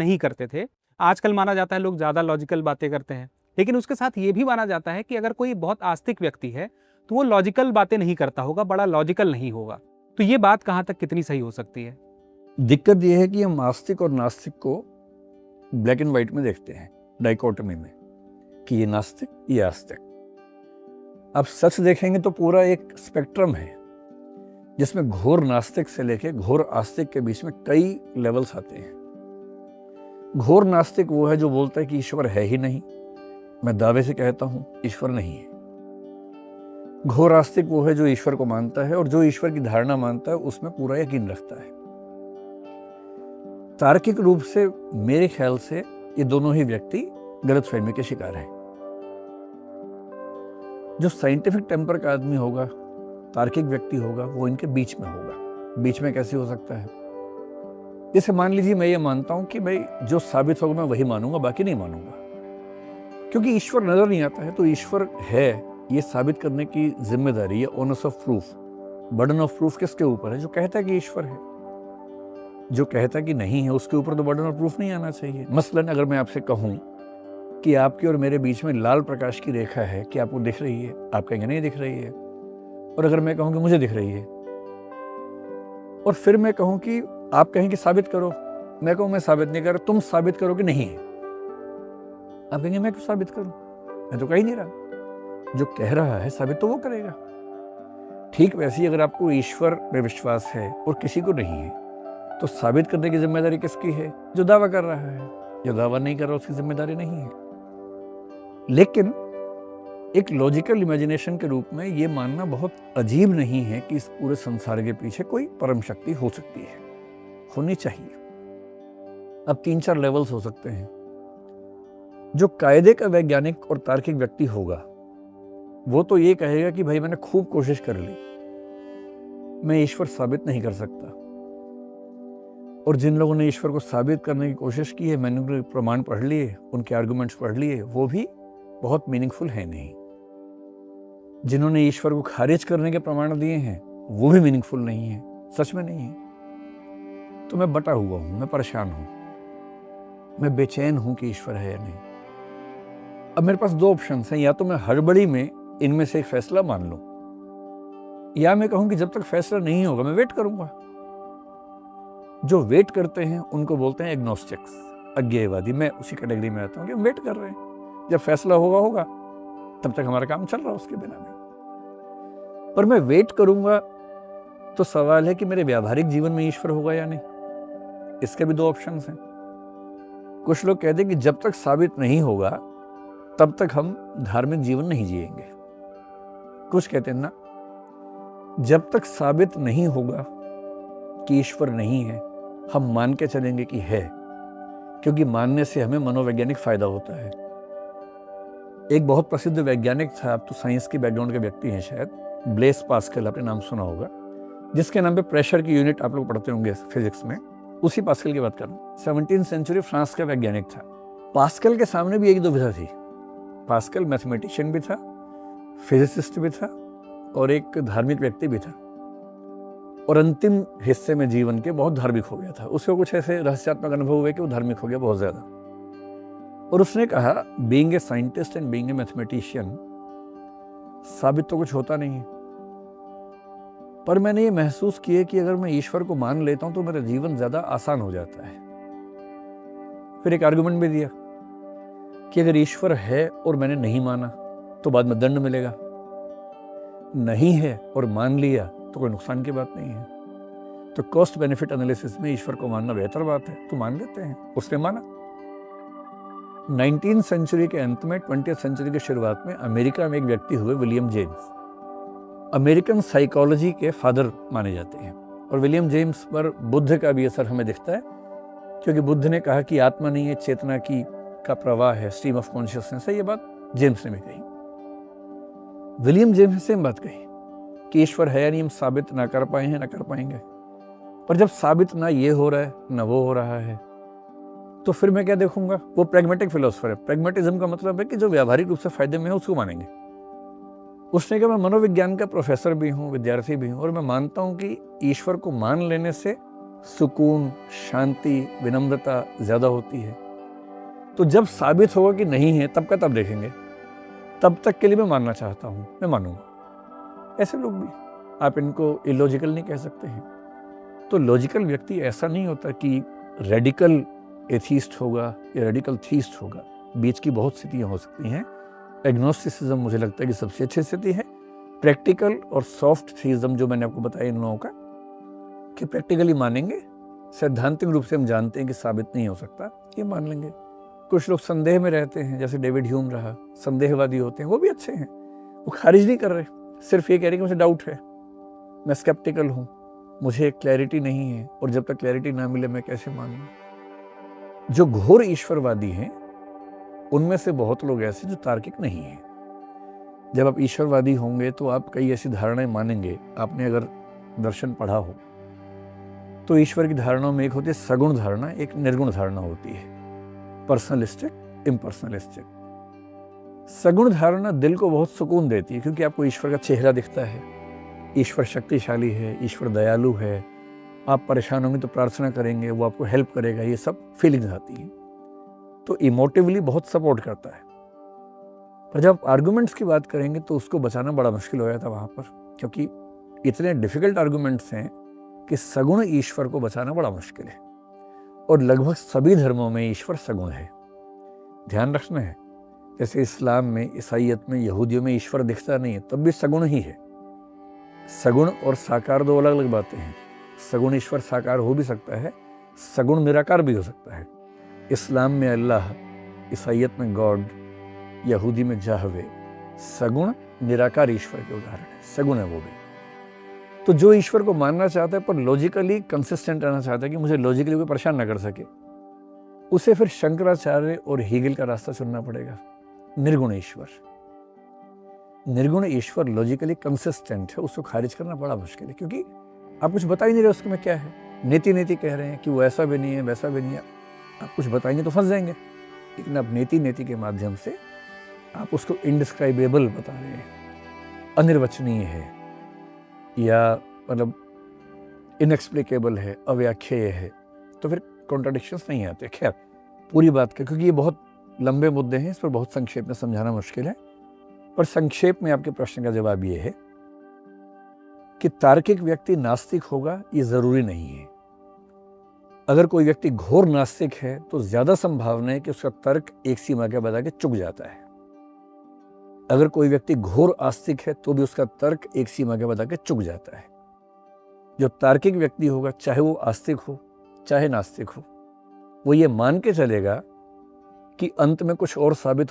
नहीं करते थे। आजकल माना जाता है लोग ज़्यादा लॉजिकल बातें करते हैं, लेकिन उसके साथ ये भी माना जाता है कि अगर कोई बहुत आस्तिक व्यक्ति है तो वो लॉजिकल बातें नहीं करता होगा, बड़ा लॉजिकल नहीं होगा। तो ये बात कहाँ तक कितनी सही हो सकती है? दिक्कत यह है कि हम आस्तिक और नास्तिक को ब्लैक एंड व्हाइट में देखते हैं, डाइकोटमी में, कि ये नास्तिक, ये आस्तिक। अब सच देखेंगे तो पूरा एक स्पेक्ट्रम है जिसमें घोर नास्तिक से लेके घोर आस्तिक के बीच में कई लेवल्स आते हैं। घोर नास्तिक वो है जो बोलता है कि ईश्वर है ही नहीं, मैं दावे से कहता हूं ईश्वर नहीं है। घोर आस्तिक वो है जो ईश्वर को मानता है और जो ईश्वर की धारणा मानता है उसमें पूरा यकीन रखता है। तार्किक रूप से मेरे ख्याल से ये दोनों ही व्यक्ति गलतफहमी के शिकार हैं। जो साइंटिफिक टेम्पर का आदमी होगा, तार्किक व्यक्ति होगा, वो इनके बीच में होगा। बीच में कैसे हो सकता है? जैसे मान लीजिए मैं ये मानता हूं कि भाई जो साबित होगा मैं वही मानूंगा, बाकी नहीं मानूंगा, क्योंकि ईश्वर नजर नहीं आता है। तो ईश्वर है ये साबित करने की जिम्मेदारी, ये honours of proof, burden of proof किसके ऊपर है? जो कहता है कि ईश्वर है। जो कहता है कि नहीं है उसके ऊपर तो बर्डन ऑफ प्रूफ नहीं आना चाहिए। मसलन अगर मैं आपसे कहूं कि आपकी और मेरे बीच में लाल प्रकाश की रेखा है, कि आपको दिख रही है? आप कहेंगे नहीं दिख रही है। और अगर मैं कहूं कि मुझे दिख रही है, और फिर मैं कहूं कि आप कहें कि साबित करो, मैं कहूं मैं साबित नहीं कर रहा, तुम साबित करो कि नहीं है। आप कहेंगे मैं क्यों साबित करूं, मैं तो कह ही नहीं रहा। जो कह रहा है साबित तो वो करेगा। ठीक वैसे ही अगर आपको ईश्वर में विश्वास है और किसी को नहीं है, तो साबित करने की जिम्मेदारी किसकी है? जो दावा कर रहा है। जो दावा नहीं कर रहा उसकी जिम्मेदारी नहीं है। लेकिन एक लॉजिकल इमेजिनेशन के रूप में ये मानना बहुत अजीब नहीं है कि इस पूरे संसार के पीछे कोई परम शक्ति हो सकती है, होनी चाहिए। अब 3-4 लेवल्स हो सकते हैं। जो कायदे का वैज्ञानिक और तार्किक व्यक्ति होगा वो तो ये कहेगा कि भाई मैंने खूब कोशिश कर ली, मैं ईश्वर साबित नहीं कर सकता। और जिन लोगों ने ईश्वर को साबित करने की कोशिश की है, मैंने उनके प्रमाण पढ़ लिए, उनके आर्गुमेंट्स पढ़ लिए, वो भी बहुत मीनिंगफुल है नहीं। जिन्होंने ईश्वर को खारिज करने के प्रमाण दिए हैं वो भी मीनिंगफुल नहीं है, सच में नहीं है। तो मैं बटा हुआ हूं, मैं परेशान हूं, मैं बेचैन हूं कि ईश्वर है या नहीं। अब मेरे पास 2 ऑप्शंस हैं, या तो मैं हड़बड़ी में इनमें से एक फैसला मान लूं, या मैं कहूं कि जब तक फैसला नहीं होगा मैं वेट करूंगा। जो वेट करते हैं उनको बोलते हैं एग्नोस्टिक्स, अज्ञेयवादी। मैं उसी कैटेगरी में आता हूं कि हम वेट कर रहे हैं, जब फैसला होगा तब तक हमारा काम चल रहा है उसके बिना नहीं। पर मैं वेट करूंगा तो सवाल है कि मेरे व्यावहारिक जीवन में ईश्वर होगा या नहीं। इसके भी 2 ऑप्शंस हैं। कुछ लोग कहते हैं कि जब तक साबित नहीं होगा तब तक हम धार्मिक जीवन नहीं जिएंगे। कुछ कहते हैं ना, जब तक साबित नहीं होगा कि ईश्वर नहीं है हम मान के चलेंगे कि है, क्योंकि मानने से हमें मनोवैज्ञानिक फायदा होता है। एक बहुत प्रसिद्ध वैज्ञानिक था, आप तो साइंस की बैकग्राउंड के व्यक्ति हैं शायद, ब्लेस पास्कल, आपने नाम सुना होगा, जिसके नाम पे प्रेशर की यूनिट आप लोग पढ़ते होंगे फिजिक्स में। उसी पास्कल की बात कर रहा हूं। 17वीं सेंचुरी फ्रांस का वैज्ञानिक था। पास्कल के सामने भी एक दुविधा थी। पास्कल मैथमेटिशियन भी था, फिजिसिस्ट भी था और एक धार्मिक व्यक्ति भी था, और अंतिम हिस्से में जीवन के बहुत धार्मिक हो गया था। उसको कुछ ऐसे रहस्यात्मक अनुभव हुए कि वो धार्मिक हो गया बहुत ज्यादा। और उसने कहा, being a scientist and being a mathematician, साबित तो कुछ होता नहीं है, पर मैंने ये महसूस किया कि अगर मैं ईश्वर को मान लेता हूं तो मेरा जीवन ज्यादा आसान हो जाता है। फिर एक आर्गुमेंट भी दिया कि अगर ईश्वर है और मैंने नहीं माना तो बाद में दंड मिलेगा, नहीं है और मान लिया तो कोई नुकसान की बात नहीं है। तो कॉस्ट बेनिफिट एनालिसिस में ईश्वर को मानना बेहतर बात है, तो मान लेते हैं। उसने माना। 19वीं सेंचुरी के अंत में, 20वीं सेंचुरी की शुरुआत में अमेरिका में एक व्यक्ति हुए, विलियम जेम्स, अमेरिकन साइकोलॉजी के फादर माने जाते हैं। और विलियम जेम्स पर बुद्ध का भी असर हमें दिखता है, क्योंकि बुद्ध ने कहा कि आत्मा नहीं है, चेतना की का प्रवाह है, स्ट्रीम ऑफ कॉन्शियसनेस है। ये बात जेम्स ने भी कही। विलियम जेम्स ने सेम बात कही कि ईश्वर है या नहीं हम साबित ना कर पाए हैं, ना कर पाएंगे। पर जब साबित ना ये हो रहा है ना वो हो रहा है, तो फिर मैं क्या देखूंगा? वो प्रैग्मेटिक फिलोसफर है। प्रैग्मेटिज्म का मतलब है कि जो व्यावहारिक रूप से फायदे में है उसको मानेंगे। उसने कहा, मैं मनोविज्ञान का प्रोफेसर भी हूँ, विद्यार्थी भी हूँ, और मैं मानता हूँ कि ईश्वर को मान लेने से सुकून, शांति, विनम्रता ज़्यादा होती है। तो जब साबित होगा कि नहीं है तब का तब देखेंगे, तब तक के लिए मैं मानना चाहता हूँ, मैं मानूंगा। ऐसे लोग भी, आप इनको इलॉजिकल नहीं कह सकते हैं। तो लॉजिकल व्यक्ति ऐसा नहीं होता कि रेडिकल एथीस्ट होगा या रेडिकल थीस्ट होगा। बीच की बहुत स्थितियाँ हो सकती हैं। एग्नोस्टिसिज्म मुझे लगता है कि सबसे अच्छी स्थिति है। प्रैक्टिकल और सॉफ्ट थीइज्म जो मैंने आपको बताया इन लोगों का, कि प्रैक्टिकली मानेंगे, सैद्धांतिक रूप से हम जानते हैं कि साबित नहीं हो सकता, ये मान लेंगे। कुछ लोग संदेह में रहते हैं, जैसे डेविड ह्यूम रहा, संदेहवादी होते हैं, वो भी अच्छे हैं। वो खारिज नहीं कर रहे, सिर्फ ये कह रहे कि मुझे डाउट है, मैं स्केप्टिकल हूँ, मुझे क्लैरिटी नहीं है, और जब तक क्लैरिटी ना मिले मैं कैसे मानूं। जो घोर ईश्वरवादी हैं उनमें से बहुत लोग ऐसे जो तार्किक नहीं हैं। जब आप ईश्वरवादी होंगे तो आप कई ऐसी धारणाएं मानेंगे। आपने अगर दर्शन पढ़ा हो तो ईश्वर की धारणाओं में एक होती है सगुण धारणा, एक निर्गुण धारणा होती है, पर्सनलिस्टिक, इम्पर्सनलिस्टिक। सगुण धारणा दिल को बहुत सुकून देती है, क्योंकि आपको ईश्वर का चेहरा दिखता है, ईश्वर शक्तिशाली है, ईश्वर दयालु है, आप परेशान होंगे तो प्रार्थना करेंगे, वो आपको हेल्प करेगा, ये सब फीलिंग्स आती हैं। तो इमोटिवली बहुत सपोर्ट करता है। पर जब आर्गुमेंट्स की बात करेंगे तो उसको बचाना बड़ा मुश्किल हो जाता है वहाँ पर, क्योंकि इतने डिफिकल्ट आर्गुमेंट्स हैं कि सगुण ईश्वर को बचाना बड़ा मुश्किल है। और लगभग सभी धर्मों में ईश्वर सगुण है। ध्यान रखना है, जैसे इस्लाम में, ईसाइयत में, यहूदियों में ईश्वर दिखता नहीं है, तब भी सगुण ही है। सगुण और साकार दो अलग अलग बातें हैं। सगुण ईश्वर साकार हो भी सकता है, सगुण निराकार भी हो सकता है। इस्लाम में अल्लाह, ईसाइयत में गॉड, यहूदी में जाहवे, सगुण निराकार ईश्वर के उदाहरण है, सगुण है वो भी। तो जो ईश्वर को मानना चाहता है पर लॉजिकली कंसिस्टेंट रहना चाहता है कि मुझे लॉजिकली कोई परेशान ना कर सके, उसे फिर शंकराचार्य और हीगल का रास्ता चुनना पड़ेगा। निर्गुण ईश्वर, निर्गुण ईश्वर लॉजिकली कंसिस्टेंट है, उसको खारिज करना बड़ा मुश्किल है, क्योंकि आप कुछ बता ही नहीं रहे उसके में क्या है। नीति नीति कह रहे हैं कि वो ऐसा भी नहीं है, वैसा भी नहीं है, आप कुछ बताएंगे तो फंस जाएंगे। लेकिन आप नीति नीति के माध्यम से आप उसको इंडिस्क्राइबेबल बता रहे हैं, अनिर्वचनीय है, या मतलब इनएक्सप्लिकेबल है, अव्याख्येय है, तो फिर कॉन्ट्राडिक्शंस नहीं आते। खैर, पूरी बात का, क्योंकि ये बहुत लंबे मुद्दे हैं, इस पर बहुत संक्षेप में समझाना मुश्किल है। पर संक्षेप में आपके प्रश्न का जवाब ये है कि तार्किक व्यक्ति नास्तिक होगा, ये जरूरी नहीं है। अगर कोई व्यक्ति घोर नास्तिक है तो ज्यादा संभावना है कि उसका तर्क एक सीमा के बाद आके चुक जाता है। अगर कोई व्यक्ति घोर आस्तिक है तो भी उसका तर्क एक सीमा के बाद आके चुक जाता है। जो तार्किक व्यक्ति होगा, चाहे वो आस्तिक हो चाहे नास्तिक हो, वो ये मान के चलेगा कि अंत में कुछ और साबित